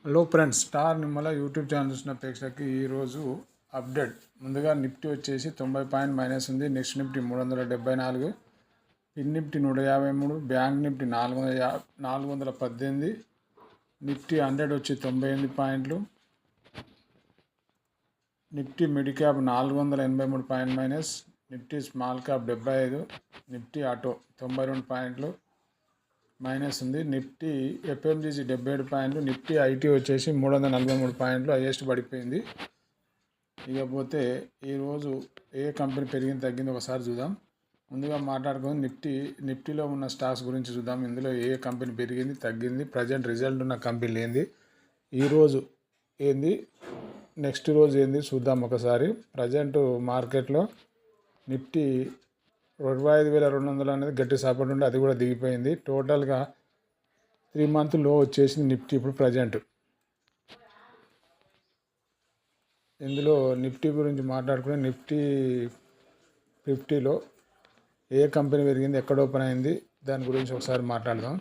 Hello friends, star Nimmala YouTube channel చూసిన ప్రేక్షకులకి ఈరోజు అప్డేట్. ముందుగా నిఫ్టీ వచ్చేసి 90 పాయింట్ మైనస్ ఉంది. నెక్స్ట్ నిఫ్టీ 374, ఫిన్ నిఫ్టీ 153, బ్యాంక్ నిఫ్టీ 418, నిఫ్టీ 100 వచ్చి 98 పాయింట్లు, Nifty mid cap 483 point minus, Nifty small cap 75, Nifty auto 92 పాయింట్లు మైనస్ ఉంది. నిఫ్టీ ఎఫ్ఎంజీసీ 77 పాయింట్లు, నిఫ్టీ ఐటీ వచ్చేసి 343 పాయింట్లు హైయెస్ట్ పడిపోయింది. ఇకపోతే ఈరోజు ఏ కంపెనీ పెరిగింది తగ్గింది ఒకసారి చూద్దాం. ముందుగా మాట్లాడుకొని నిఫ్టీలో ఉన్న స్టాక్స్ గురించి చూద్దాం. ఇందులో ఏ కంపెనీ పెరిగింది తగ్గింది, ప్రజెంట్ రిజల్ట్ ఉన్న కంపెనీలు ఏంది, ఈరోజు ఏంది, నెక్స్ట్ రోజు ఏంది చూద్దాం ఒకసారి. ప్రజెంట్ మార్కెట్లో నిఫ్టీ 25,200 అనేది గట్టి సపోర్ట్ ఉంటే అది కూడా దిగిపోయింది. టోటల్గా 3 మంత్ లో వచ్చేసింది నిఫ్టీ ఇప్పుడు ప్రజెంట్. ఇందులో నిఫ్టీ గురించి మాట్లాడుకునే నిఫ్టీ 50లో ఏ కంపెనీ పెరిగింది, ఎక్కడ ఓపెన్ అయింది, దాని గురించి ఒకసారి మాట్లాడదాం.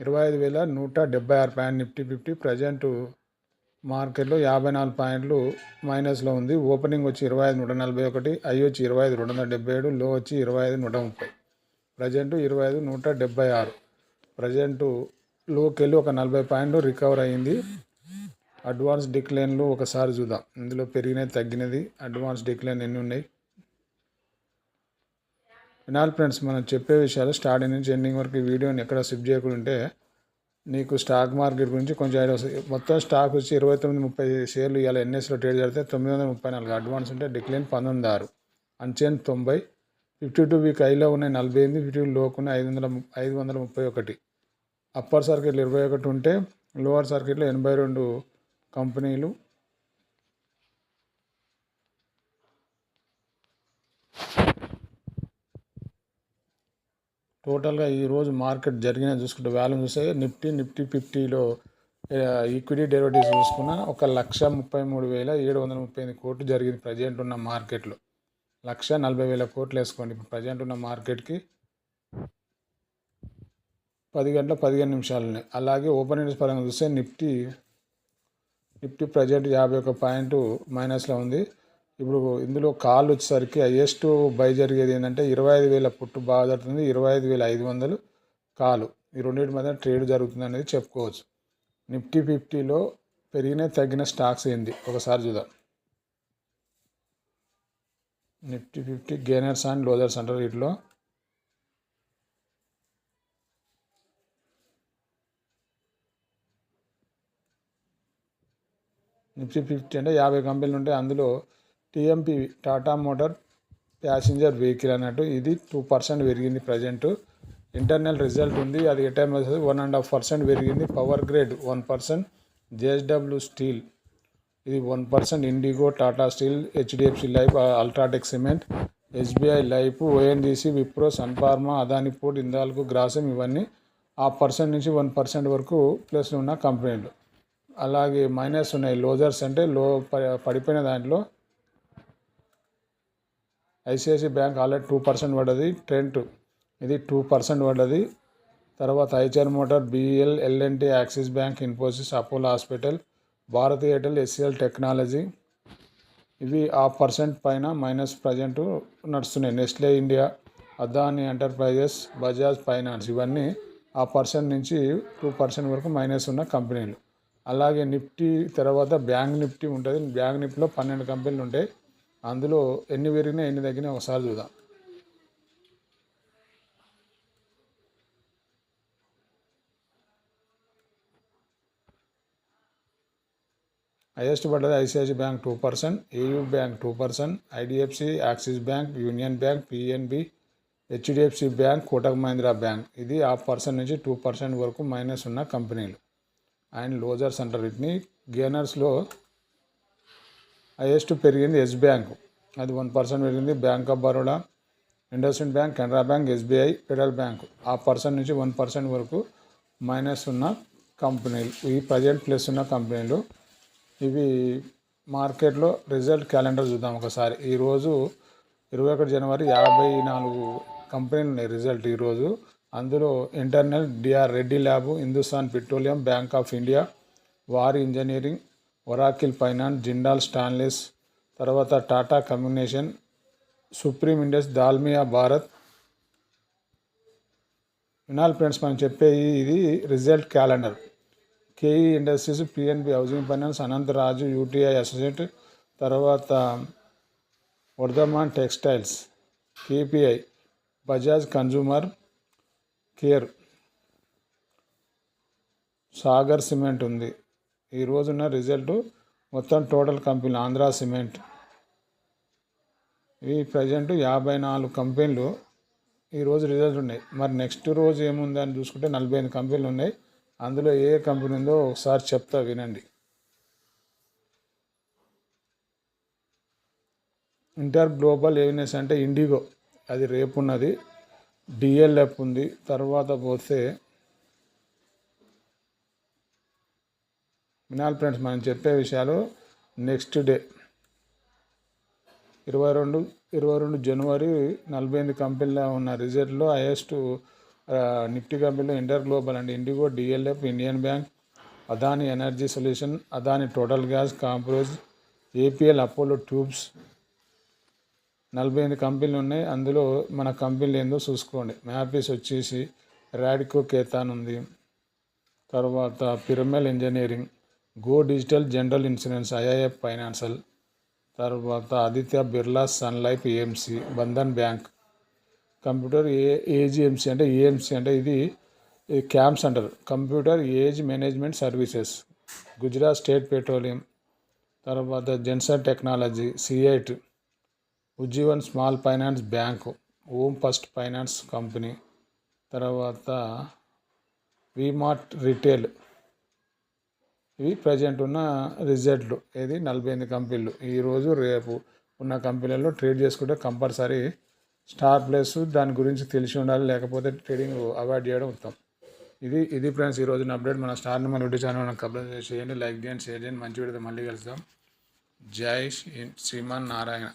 $25,176 నిఫ్టీ 50 ప్రజెంట్ మార్కెట్లో 54 పాయింట్లు మైనస్లో ఉంది. ఓపెనింగ్ వచ్చి 25,141, హై వచ్చి 25,277, లో వచ్చి 25,130, ప్రజెంట్ 25,176. ప్రజెంట్ లోకి వెళ్ళి ఒక 40 పాయింట్లు రికవర్ అయ్యింది. అడ్వాన్స్ డిక్లైన్లు ఒకసారి చూద్దాం. ఇందులో పెరిగినది తగ్గినది అడ్వాన్స్ డిక్లైన్ ఎన్ని ఉన్నాయి వినాలి ఫ్రెండ్స్. మనం చెప్పే విషయాలు స్టార్టింగ్ నుంచి ఎండింగ్ వరకు ఈ వీడియోని ఎక్కడ స్కిప్ చేయకుంటే నీకు స్టాక్ మార్కెట్ గురించి కొంచెం ఐడియా వస్తుంది. మొత్తం స్టాక్ వచ్చి 2930 షేర్లు ఇవాళ ఎన్ఎస్లో ట్రేడ్ చేస్తే 934, అడ్వాన్స్ ఉంటే డిక్లైన్ 19.6, అన్చేంజ్ 90, 52 వీక్ హైలో ఉన్నాయి 48, 52 లోకు ఉన్నాయి 531, అప్పర్ సర్క్యూట్లో 21 ఉంటే లోవర్ సర్క్యూట్లో 82 కంపెనీలు. టోటల్గా ఈరోజు మార్కెట్ జరిగిన చూసుకుంటే వాల్యూమ్ చూస్తే నిఫ్టీ 50లో ఈక్విటీ డెరివేటివ్స్ చూసుకున్న 1,33,738 కోట్లు జరిగింది ప్రజెంట్ ఉన్న మార్కెట్లో. 1,40,000 కోట్లు వేసుకోండి. ఇప్పుడు ప్రజెంట్ ఉన్న మార్కెట్కి 10 గంటల 15 నిమిషాలు ఉన్నాయి. అలాగే ఓపెన్ ఇంట్రెస్ట్ పరంగా చూస్తే నిఫ్టీ ప్రజెంట్ 51 పాయింట్ మైనస్లో ఉంది. ఇప్పుడు ఇందులో కాల్ వచ్చేసరికి హైయెస్ట్ బై జరిగేది ఏంటంటే 25,000 పుట్టు బాగా జరుగుతుంది, 25,500 కాలు. ఈ రెండింటి మధ్య ట్రేడ్ జరుగుతుంది అనేది చెప్పుకోవచ్చు. నిఫ్టీ 50లో పెరిగిన తగ్గిన స్టాక్స్ ఏంది ఒకసారి చూద్దాం. నిఫ్టీ 50 గెయినర్స్ అండ్ లోజర్స్ అంటారు. వీటిలో నిఫ్టీ 50 అంటే 50 కంపెనీలు ఉంటాయి. అందులో TMP Tata motor passenger vehicle అన్నట్టు ఇది 2% పెరిగింది. ప్రజెంట్ ఇంటర్నల్ రిజల్ట్ ఉంది, అది ఏ టైం వస్తుంది 1.5% పెరిగింది. పవర్ గ్రేడ్ 1%, జేఎస్డబ్ల్యూ స్టీల్ ఇది 1%, IndiGo, Tata steel, HDFC life, UltraTech cement, SBI life, ONGC, Wipro, Sun Pharma, Adani port, Hindalco, Grasim ఇవన్నీ ఆ పర్సెంట్ నుంచి 1% వరకు ప్లస్ ఉన్న కంపెనీలు. అలాగే మైనస్ ఉన్నాయి లోజర్స్ అంటే పడిపోయిన దాంట్లో ఐసిఐసి బ్యాంక్ ఆల్రెడీ 2% పడ్డది. ట్రెంట్ ఇది 2% పడ్డది. తర్వాత Eicher motor, BL, LNT, Axis bank, Infosys, Apollo hospital, Bharti Airtel, SCL technology ఇవి ఆ పర్సెంట్ పైన మైనస్ ప్రజెంట్ నడుస్తున్నాయి. Nestle India, Adani enterprises, Bajaj finance ఇవన్నీ ఆ పర్సెంట్ నుంచి 2% వరకు మైనస్ ఉన్న కంపెనీలు. అలాగే నిఫ్టీ తర్వాత బ్యాంక్ నిఫ్టీ ఉంటుంది. బ్యాంక్ నిఫ్టీలో 12 కంపెనీలు ఉంటాయి. అందులో ఎన్ని పెరిగినా ఎన్ని తగ్గినా ఒకసారి చూద్దాం. హైయెస్ట్ పడ్డది ICICI bank 2%, AU bank 2%, IDFC, axis bank, union bank, PNB, HDFC bank, Kotak Mahindra bank ఇది ఆ పర్సెంట్ నుంచి 2% వరకు మైనస్ ఉన్న కంపెనీలు. అండ్ లోజర్స్ అంటారు వీటిని. గెయినర్స్లో హైయెస్ట్ పెరిగింది ఎస్ బ్యాంక్, అది 1% పెరిగింది. Bank of Baroda, IndusInd bank, Canara bank, SBI, federal bank ఆ పర్సెంట్ నుంచి 1% వరకు మైనస్ ఉన్న కంపెనీలు. ఈ ప్రజెంట్ ప్లస్ ఉన్న కంపెనీలు ఇవి మార్కెట్లో రిజల్ట్ క్యాలెండర్ చూద్దాం ఒకసారి. ఈరోజు 21 జనవరి 54 కంపెనీలు ఉన్నాయి రిజల్ట్ ఈరోజు. అందులో internal D R Reddy lab, Hindustan petroleum, bank of India, వారి engineering, Oracle finance, Jindal stainless, తర్వాత టాటా కమ్యూనికేషన్, సుప్రీం ఇండస్, దాల్మియా భారత్. వినాలి ఫ్రెండ్స్, మనం చెప్పే ఇది result calendar. KE industries, PNB housing finance, Anantraj, UTI associate, తర్వాత Vardhman textiles, KPI, Bajaj consumer care, Sagar cement ఉంది. ఈ రోజున్న రిజల్ట్ మొత్తం టోటల్ కంపెనీలు ఆంధ్ర సిమెంట్. ఇవి ప్రజెంట్ 54 కంపెనీలు ఈరోజు రిజల్ట్ ఉన్నాయి. మరి నెక్స్ట్ రోజు ఏముందని చూసుకుంటే 45 కంపెనీలు ఉన్నాయి. అందులో ఏ కంపెనీ ఉందో ఒకసారి చెప్తా వినండి. ఇంటర్ గ్లోబల్ ఏవినెస్ అంటే ఇండిగో, అది రేపు ఉన్నది. డిఎల్ఎఫ్ ఉంది. తర్వాత పోతే వినాలి ఫ్రెండ్స్, మనం చెప్పే విషయాలు నెక్స్ట్ డే 22 జనవరి 48 కంపెనీలో ఉన్న రిజల్ట్లో హైయెస్ట్ నిఫ్టీ కంపెనీలో inter global and IndiGo, DLF, Indian bank, Adani energy solution, Adani total gas, కాంప్రోజ్, ఏపీఎల్, అపోలో ట్యూబ్స్. 48 కంపెనీలు ఉన్నాయి. అందులో మన కంపెనీలు ఏందో చూసుకోండి. మ్యాపీస్ వచ్చేసి రాడికో కేతాన్ ఉంది. తర్వాత Piramal engineering, go digital, general insurance, IIF financial, తర్వాత Aditya Birla, sun life, AMC, Bandhan bank, computer AGMC అంటే ఏఎంసీ అంటే ఇది క్యాంప్స్ అంటారు, computer age management services, Gujarat state petroleum, తర్వాత జెన్సన్ టెక్నాలజీ, సిఐట్, Ujjivan small finance bank, home first finance company, తర్వాత విమార్ట్ రిటైల్. ఇవి present ఉన్న రిజల్ట్లు. ఏది 48 కంపెనీలు. ఈరోజు రేపు ఉన్న కంపెనీలలో ట్రేడ్ చేసుకుంటే కంపల్సరీ స్టార్ ప్లేస్ దాని గురించి తెలిసి ఉండాలి, లేకపోతే ట్రేడింగ్ అవాయిడ్ చేయడం ఉత్తమం. ఇది ఫ్రెండ్స్ ఈరోజు అప్డేట్. మన స్టార్ నెంబర్ యూట్యూబ్ ఛానల్ మనకు అప్లోడ్ చేయండి, లైక్ చేయండి, షేర్ చేయండి. మంచి వీడియో మళ్ళీ కలుద్దాం. జై శ్రీమాన్ నారాయణ.